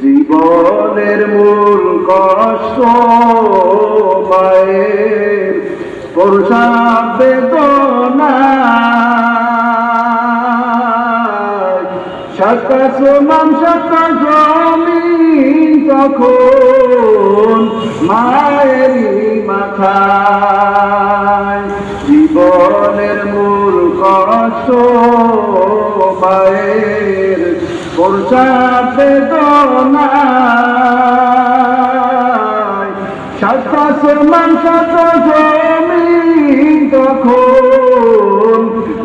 জীবনের মূল কষ্ট মায়ের প্রসব বেদনা, সাতটা সমান সাতটা জমিন তখন মায়েরই মাথায়। জীবনের মূল কষ্ট মায়ের প্রসব বেদনা, সাতটা সমান সাতটা জমিন তখন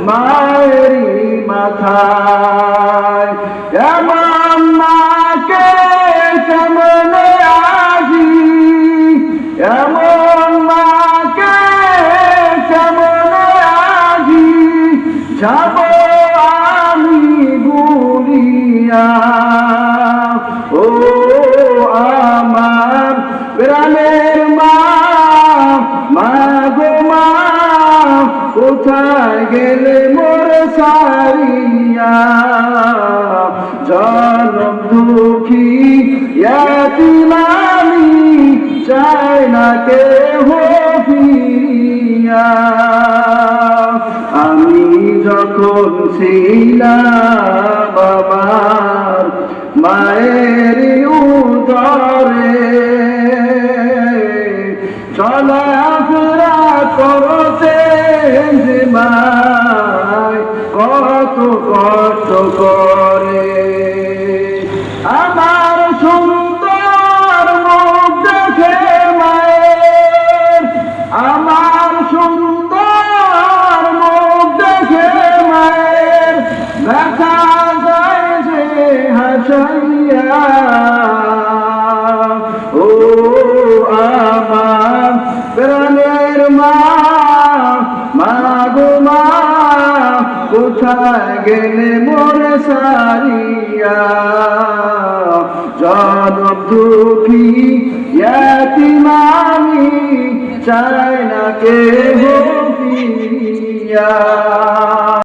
মায়েরই মাথায়। এমন মাকে কেমনে আজি, এমন মাকে কেমনে আজি যাব আমি ভুলিয়া। ও আমার প্রাণের মা, মা গো মা, কোথায় গেলে মোর সারিয়া। জনম দুঃখী ইয়াতীম আমি, চাই না কেহ ফিরিয়া। আমি যখন ছিলাম আমার মায়ের উদরে, চলাফেরা করতে যে মায় কত কষ্ট করে। আমার সুন্দর মুখ দেখে মায়ের, আমার সুন্দর মুখ দেখে মায়ের দেখা যায় যে হাসাইয়া। ও আমার প্রাণের মা, মা গো মা, কোথায় গেলে মোরে সারিয়া। জনম দুঃখী ইয়াতীম আমি, চাই না কেহ ফিরিয়া।